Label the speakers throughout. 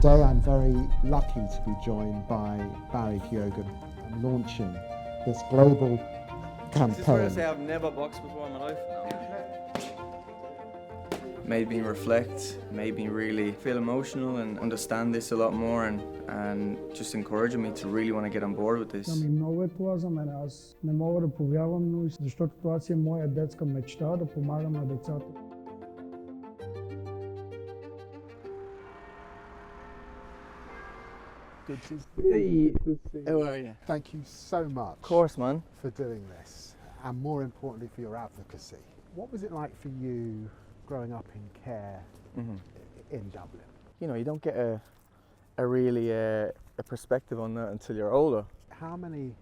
Speaker 1: Today I'm very lucky to be joined by Barry Keoghan launching this global campaign.
Speaker 2: This is where I say I've never boxed before in my life. Made me reflect, made me really feel emotional and understand this a lot more and just encouraging me to really want to get on board with this.
Speaker 3: Много е това за мен. Аз не мога да повярвам, но защото това си е моя детска мечта, да помагам на децата.
Speaker 1: Good to see you.
Speaker 2: How are you?
Speaker 1: Thank you so much
Speaker 2: Of course, man.
Speaker 1: for doing this, and more importantly for your advocacy. What was it like for you growing up in care in Dublin?
Speaker 2: You know, you don't get a really a perspective on that until you're older.
Speaker 1: How many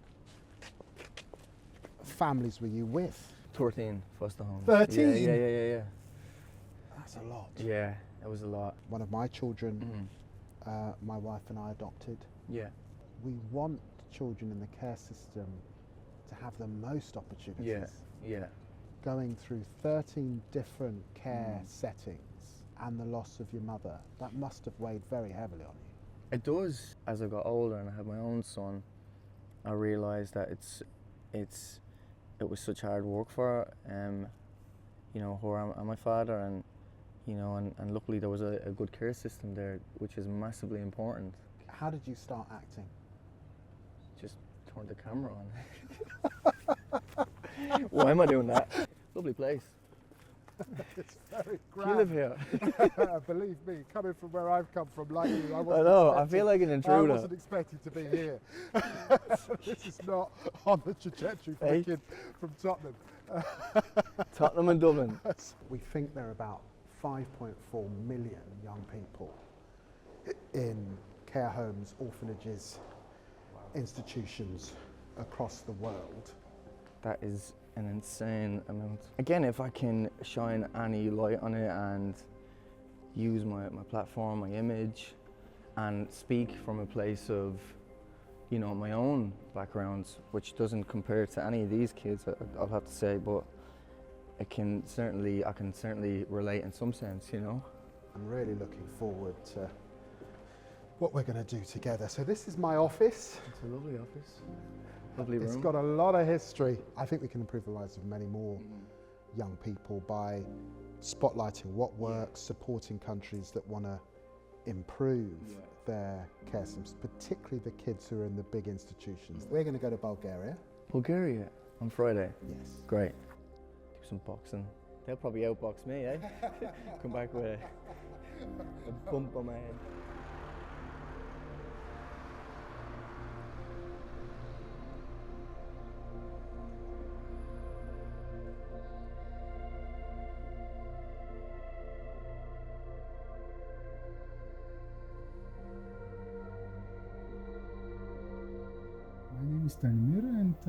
Speaker 1: families were you with?
Speaker 2: 13 foster homes.
Speaker 1: 13?
Speaker 2: Yeah.
Speaker 1: That's a lot.
Speaker 2: Yeah, it was a lot.
Speaker 1: One of my children, my wife and I adopted.
Speaker 2: Yeah.
Speaker 1: We want children in the care system to have the most opportunities.
Speaker 2: Yeah.
Speaker 1: Going through 13 different care settings and the loss of your mother, that must have weighed very heavily on you.
Speaker 2: It does. As I got older and I had my own son, I realised that it was such hard work for her, you know, her and my father, and you know, and luckily there was a good care system there, which is massively important.
Speaker 1: How did you start acting?
Speaker 2: Just turned the camera on. Why am I doing that? Lovely place.
Speaker 1: It's very
Speaker 2: Do you live here?
Speaker 1: Believe me, coming from where I've come from, like you,
Speaker 2: I know, I feel like an intruder.
Speaker 1: I wasn't expecting to be here. This is not on the trajectory for a kid from Tottenham.
Speaker 2: Tottenham and Dublin.
Speaker 1: We think there are about 5.4 million young people in care homes, orphanages, institutions across the world.
Speaker 2: That is an insane amount. Again, if I can shine any light on it and use my platform, my image, and speak from a place of, you know, my own backgrounds, which doesn't compare to any of these kids, I'll have to say, but I can certainly relate in some sense, you know.
Speaker 1: I'm really looking forward to what we're going to do together. So this is my office.
Speaker 2: It's a lovely office. Lovely room.
Speaker 1: It's got a lot of history. I think we can improve the lives of many more young people by spotlighting what works, supporting countries that want to improve their care systems, particularly the kids who are in the big institutions. We're going to go to Bulgaria.
Speaker 2: Bulgaria on Friday?
Speaker 1: Yes.
Speaker 2: Great. Do some boxing. They'll probably outbox me, eh? Come back with a bump on my head.
Speaker 3: My name is Tanimir and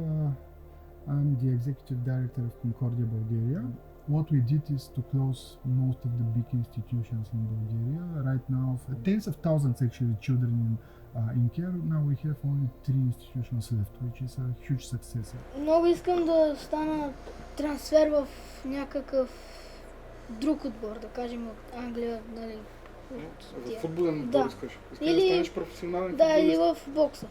Speaker 3: I'm the Executive Director of Concordia Bulgaria. What we did is to close most of the big institutions in Bulgaria. Right now, tens of thousands actually children in care. Now we have only 3 institutions left, which is a huge success.
Speaker 4: Много искам да стана трансфер в някакъв друг отбор, да кажем от Англия, нали.
Speaker 3: В футболен отбор искаш? Искаш да станеш професионален
Speaker 4: футболист? Да, или в бокса.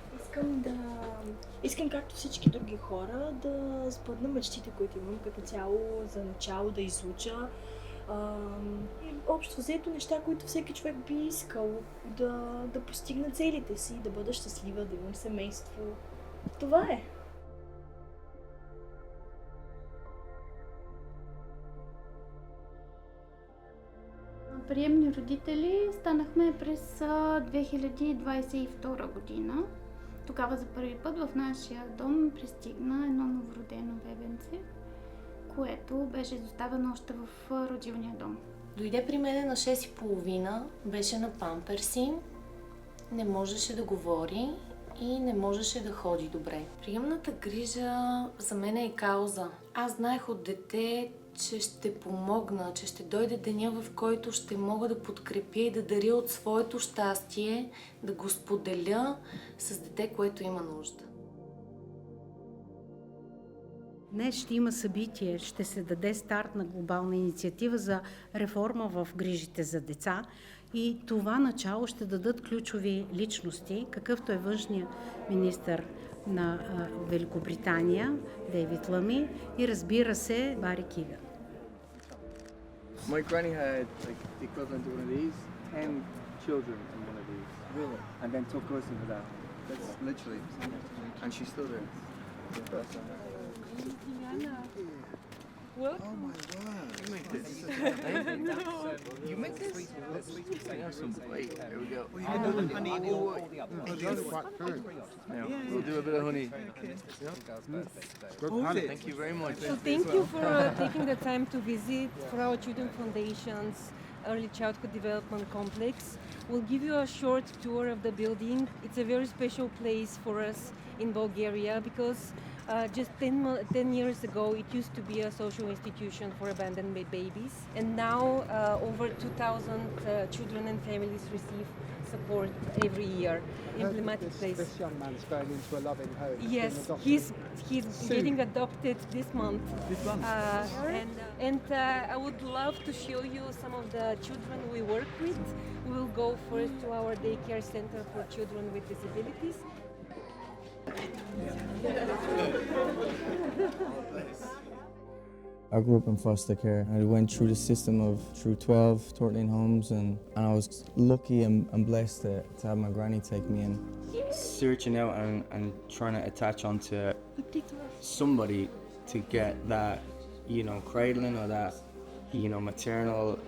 Speaker 5: Искам както всички други хора да сбъдна мечтите, които имам като цяло, за начало да изуча. И общо взето неща, които всеки човек би искал да постигна целите си, да бъда щастлива, да имам семейство. Това е.
Speaker 6: Приемни родители станахме през 2022 година. Тогава за първи път в нашия дом пристигна едно новородено бебенце, което беше изоставено още в родилния дом.
Speaker 7: Дойде при мене на 6:30, беше на памперси, не можеше да говори и не можеше да ходи добре. Приемната грижа за мен е кауза. Аз знаех от дете, че ще помогна, че ще дойде деня, в който ще мога да подкрепя и да даря от своето щастие, да го споделя с дете, което има нужда.
Speaker 8: Днес ще има събитие, ще се даде старт на глобална инициатива за реформа в грижите за деца И това начало ще дадат ключови личности, какъвто е външният министър на Великобритания, Дейвид Лами, и разбира се, Бари Киган.
Speaker 2: My granny had like the equivalent to one of these, 10 children in one of these. Really? And then took us into that. That's literally, and she's still there.
Speaker 9: What?
Speaker 2: Oh my word. You make this? You make this? Have some wait, here we go.
Speaker 9: You can do the honey or the other.
Speaker 2: Now, we'll do a bit of honey.
Speaker 9: Good
Speaker 2: honey. Thank you very much.
Speaker 10: So thank you for taking the time to visit for our Children Foundation's Early Childhood Development Complex. We'll give you a short tour of the building. It's a very special place for us in Bulgaria because just 10 years ago it used to be a social institution for abandoned babies, and now over 2,000 children and families receive support every year. Emblematic place.
Speaker 1: This young man's going into a loving home.
Speaker 10: Yes, he's getting adopted this month.
Speaker 9: This month?
Speaker 10: And I would love to show you some of the children we work with. We will go first to our daycare center for children with disabilities.
Speaker 2: I grew up in foster care. I went through the system through 12, 13 homes, and I was lucky and blessed to have my granny take me in. Searching out and trying to attach onto somebody to get that, cradling or that, maternal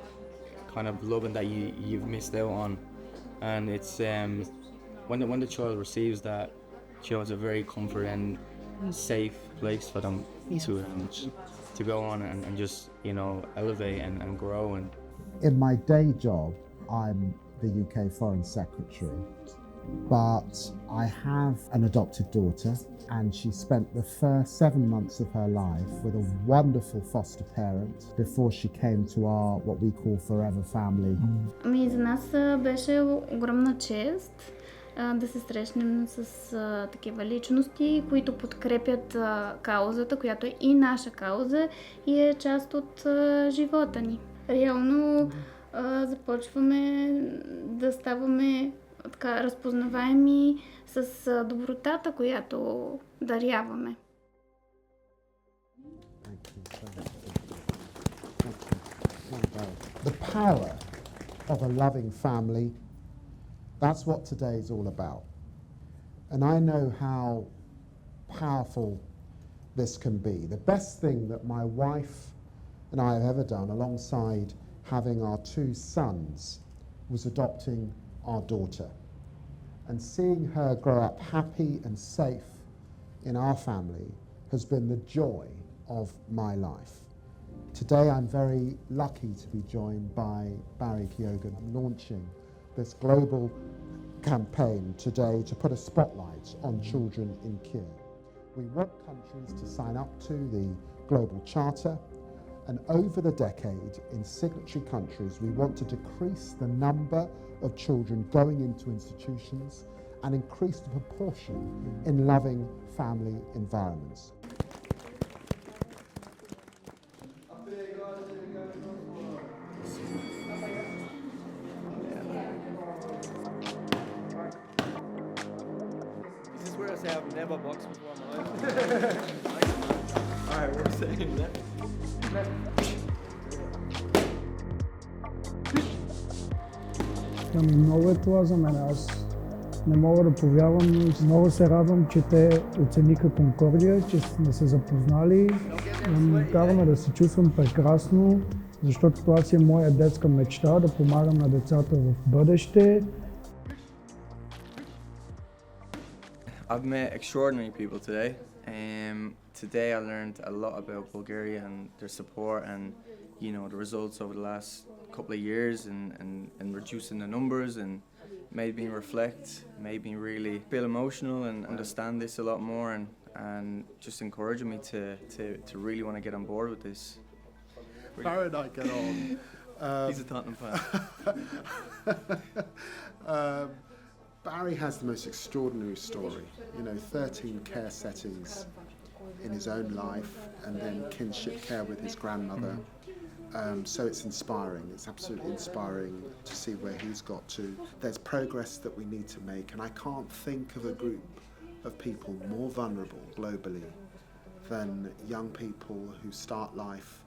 Speaker 2: kind of loving that you've missed out on. And it's when the child receives that, it's a very comforting, safe place for them to go on and just, elevate and grow. And
Speaker 1: in my day job, I'm the UK Foreign Secretary, but I have an adopted daughter, and she spent the first 7 months of her life with a wonderful foster parent before she came to our, what we call Forever Family.
Speaker 6: За нас беше огромна чест да се срещнем с такива личности, които подкрепят каузата, която е и наша кауза и е част от живота ни. Реално започваме да ставаме така разпознаваеми с добротата, която даряваме.
Speaker 1: The power of a loving family, that's what today is all about. And I know how powerful this can be. The best thing that my wife and I have ever done, alongside having our 2 sons, was adopting our daughter. And seeing her grow up happy and safe in our family has been the joy of my life. Today I'm very lucky to be joined by Barry Keoghan, launching this global campaign today to put a spotlight on children in care. We want countries to sign up to the Global Charter, and over the decade in signatory countries we want to decrease the number of children going into institutions and increase the proportion in loving family environments.
Speaker 9: I've never boxed before in my life. Alright, we're saying that.
Speaker 3: Много е това за мен. Аз не мога да повярвам, но много се радвам, че те оцениха Конкордия, че сме се запознали. Караме да се чувствам прекрасно, защото това си е моя детска мечта, да помагам на децата в бъдеще.
Speaker 2: I've met extraordinary people today. Today I learned a lot about Bulgaria and their support and the results over the last couple of years and reducing the numbers, and made me reflect, made me really feel emotional and understand this a lot more, and just encouraging me to really want to get on board with this.
Speaker 1: Barry and I get on.
Speaker 2: He's a Tottenham fan.
Speaker 1: Barry has the most extraordinary story. 13 care settings in his own life, and then kinship care with his grandmother, So it's inspiring. It's absolutely inspiring to see where he's got to. There's progress that we need to make, and I can't think of a group of people more vulnerable globally than young people who start life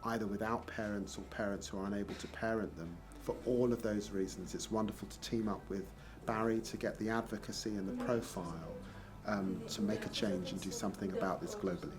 Speaker 1: either without parents or parents who are unable to parent them. For all of those reasons, it's wonderful to team up with Barry to get the advocacy and the profile to make a change and do something about this globally.